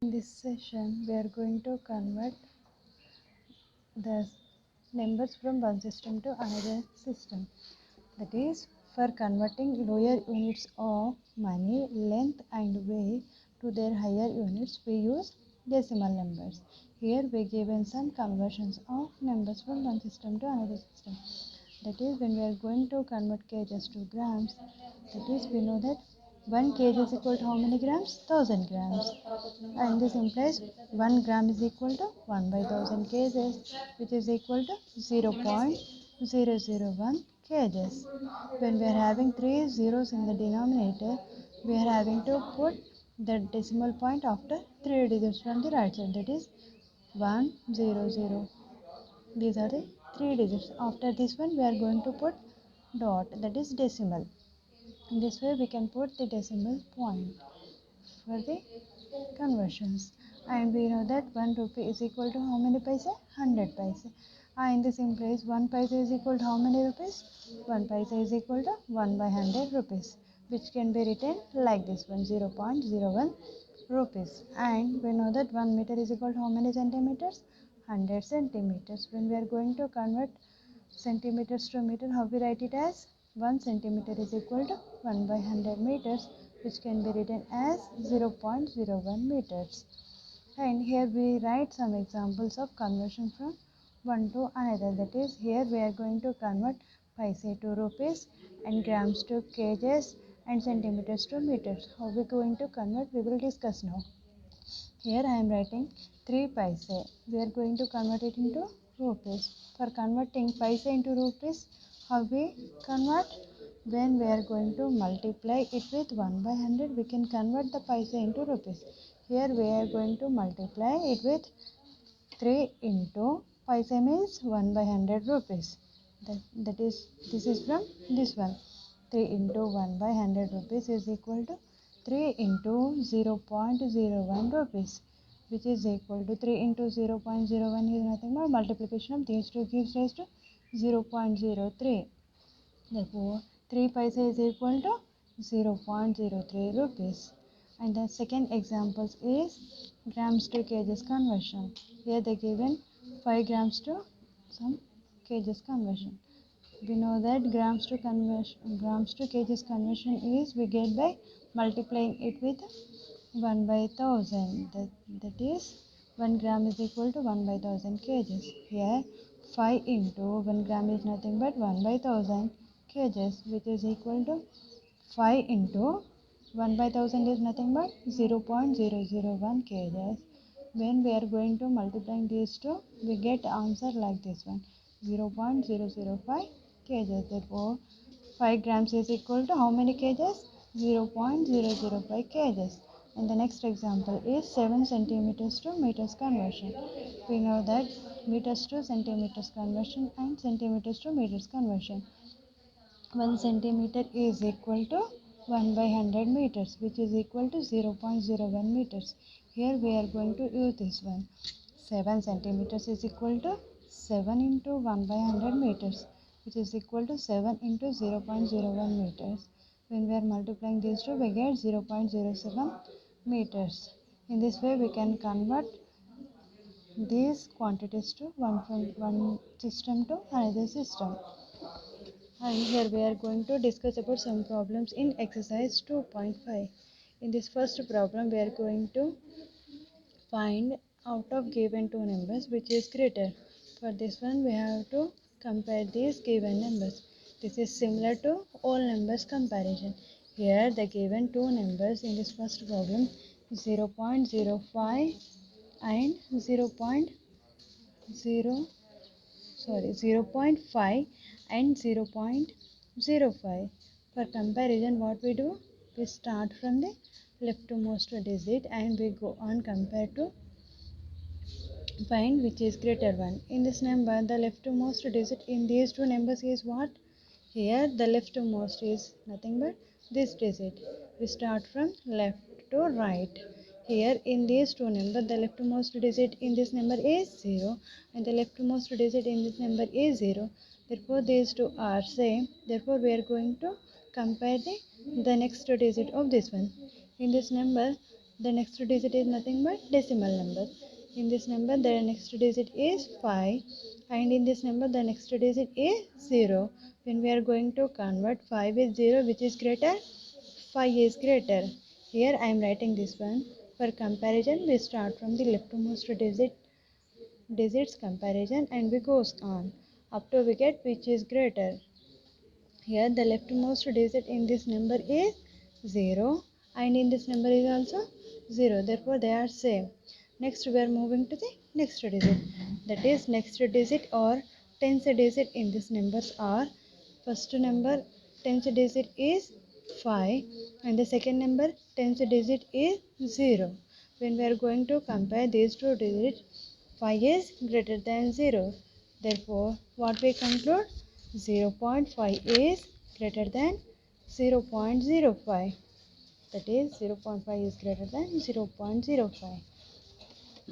In this session, we are going to convert the numbers from one system to another system. That is, for converting lower units of money, length and weight to their higher units, we use decimal numbers. Here we given some conversions of numbers from one system to another system. That is, when we are going to convert kgs to grams, that is, we know that 1 kg is equal to how many grams? 1000 grams. And this implies 1 gram is equal to 1 by 1000 kgs, which is equal to 0.001 kgs. When we are having 3 zeros in the denominator, we are having to put the decimal point after 3 digits from the right side, that is 100. These are the 3 digits. After this one, we are going to put dot, that is decimal. In this way, we can put the decimal point for the conversions. And we know that 1 rupee is equal to how many paise? 100 paise. And this implies 1 paise is equal to how many rupees? 1 paise is equal to 1 by 100 rupees, which can be written like this one, 0.01 rupees. And we know that 1 meter is equal to how many centimeters? 100 centimeters. When we are going to convert centimeters to meter, how we write it as? 1 centimeter is equal to 1 by 100 meters, which can be written as 0.01 meters. And here we write some examples of conversion from one to another. That is, here we are going to convert paise to rupees and grams to kgs and centimeters to meters. How we are going to convert, we will discuss now. Here I am writing 3 paise. We are going to convert it into rupees. For converting paise into rupees, how we convert? When we are going to multiply it with 1 by 100, we can convert the paise into rupees. Here we are going to multiply it with 3 into paise means 1 by 100 rupees. This is from this one. 3 into 1 by 100 rupees is equal to 3 into 0.01 rupees, which is equal to 3 into 0.01 is nothing but multiplication of these two gives rise to 0.03. Therefore, 3 paise is equal to 0.03 rupees. And the second example is grams to kgs conversion. Here they given 5 grams to some kgs conversion. We know that grams to kgs conversion is we get by multiplying it with 1 by 1000. That is 1 gram is equal to 1 by 1000 kgs. Here 5 into 1 gram is nothing but 1 by 1000 kgs, which is equal to 5 into 1 by 1000 is nothing but 0.001 kgs. When we are going to multiply these two, we get answer like this one, 0.005 kgs. Therefore, 5 grams is equal to how many kgs? 0.005 kgs. And the next example is 7 centimeters to meters conversion. We know that meters to centimeters conversion and centimeters to meters conversion. 1 centimeter is equal to 1 by 100 meters, which is equal to 0.01 meters. Here we are going to use this one. 7 centimeters is equal to 7 into 1 by 100 meters, which is equal to 7 into 0.01 meters. When we are multiplying these two, we get 0.07 meters. In this way, we can convert these quantities to one system to another system. And here we are going to discuss about some problems in exercise 2.5. In this first problem, we are going to find out of given two numbers which is greater. For this one, we have to compare these given numbers. This is similar to all numbers comparison. Here the given two numbers in this first problem 0.05 and 0.5 and 0.05. For comparison, what we do? We start from the leftmost digit and we go on compare to find which is greater one. In this number, the leftmost digit in these two numbers is what? Here the leftmost is nothing but this digit. We start from left to right. Here in these two numbers, the leftmost digit in this number is 0 and the leftmost digit in this number is 0. Therefore, these two are same. Therefore, we are going to compare the next digit of this one. In this number, the next digit is nothing but decimal number. In this number the next digit is 5, and in this number the next digit is 0. When we are going to convert, 5 is 0, which is greater? 5 is greater. Here I am writing this one. For comparison, we start from the leftmost digits comparison, and we goes on up to we get which is greater. Here the leftmost digit in this number is 0, and in this number is also 0. Therefore they are same. Next we are moving to the next digit. That is next digit or tens digit in this numbers are, first number tens digit is 5, and the second number tens digit is 0. When we are going to compare these two digits, 5 is greater than 0. Therefore, what we conclude? 0.5 is greater than 0.05. That is 0.5 is greater than 0.05.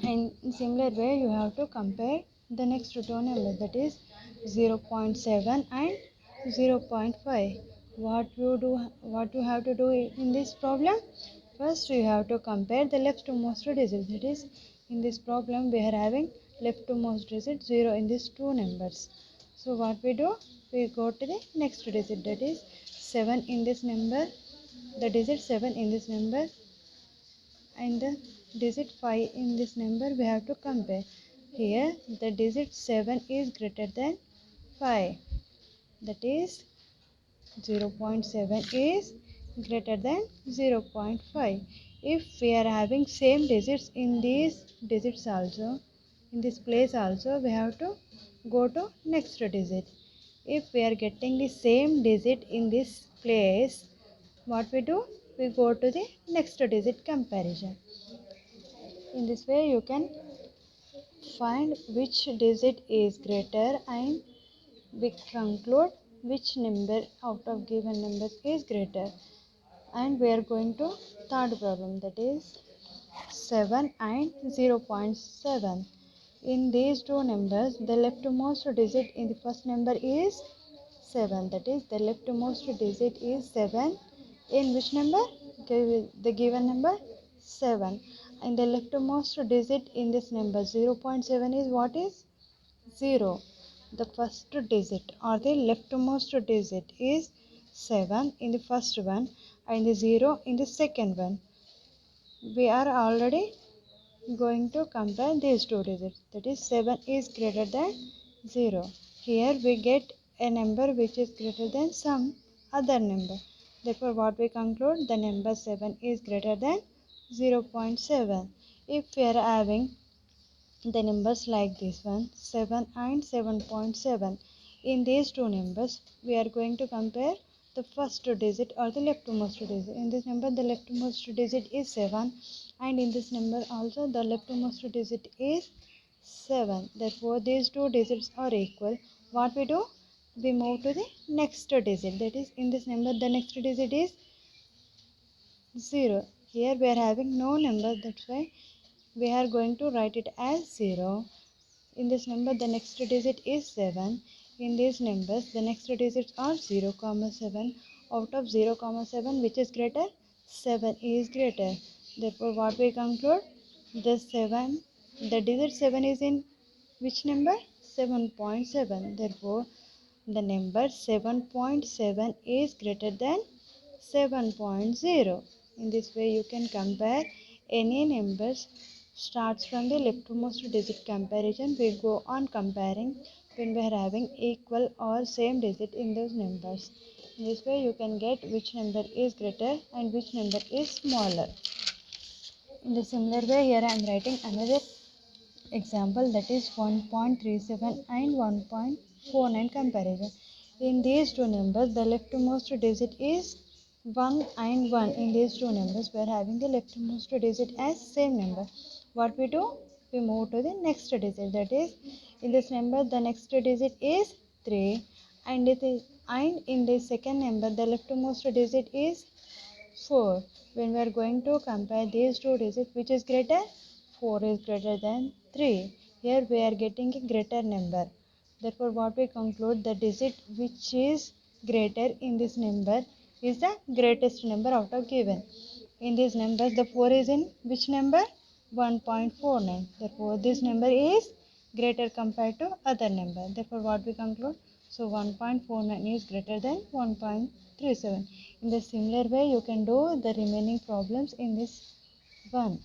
And in similar way, you have to compare the next two numbers, that is 0.7 and 0.5. What you have to do in this problem? First, you have to compare the leftmost digit. That is, in this problem, we are having leftmost digit 0 in these two numbers. So what we do? We go to the next digit. That is 7 in this number. The digit 7 in this number and the digit 5 in this number we have to compare. Here the digit 7 is greater than 5. That is 0.7 is greater than 0.5. If we are having same digits in these digits also, in this place also, we have to go to next digit. If we are getting the same digit in this place, what we do? We go to the next digit comparison. In this way you can find which digit is greater, and we conclude which number out of given numbers is greater. And we are going to third problem, that is 7 and 0.7. In these two numbers, the leftmost digit in the first number is 7. That is, the leftmost digit is 7 in which number? The given number 7. And the leftmost digit in this number 0.7 is what is? 0. The first digit or the leftmost digit is 7 in the first one and the 0 in the second one. We are already going to compare these two digits. That is 7 is greater than 0. Here we get a number which is greater than some other number. Therefore what we conclude? The number 7 is greater than 0.7. If we are having the numbers like this one, 7 and 7.7, in these two numbers we are going to compare the first digit or the leftmost digit. In this number the leftmost digit is 7, and in this number also the leftmost digit is 7. Therefore these two digits are equal. What we do? We move to the next digit. That is, in this number the next digit is 0. Here we are having no number, that's why we are going to write it as 0. In this number the next digit is 7. In these numbers the next digits are 0, 7. Out of 0, 7, which is greater? 7 is greater. Therefore what we conclude? The digit 7 is in which number? 7.7. Therefore the number 7.7 is greater than 7.0. In this way you can compare any numbers. Starts from the leftmost digit comparison. We go on comparing when we are having equal or same digit in those numbers. In this way you can get which number is greater and which number is smaller. In the similar way, here I am writing another example, that is 1.37 and 1.49 comparison. In these two numbers the leftmost digit is 1 and 1. In these two numbers we are having the leftmost digit as same number. What we do? We move to the next digit. That is, in this number the next digit is 3, and in the second number the leftmost digit is 4. When we are going to compare these two digits, which is greater? 4 is greater than 3. Here we are getting a greater number. Therefore what we conclude? The digit which is greater in this number is the greatest number out of given. in these numbers, the 4 is in which number? 1.49. Therefore, this number is greater compared to other number. Therefore, what we conclude? So, 1.49 is greater than 1.37. In the similar way, you can do the remaining problems in this one.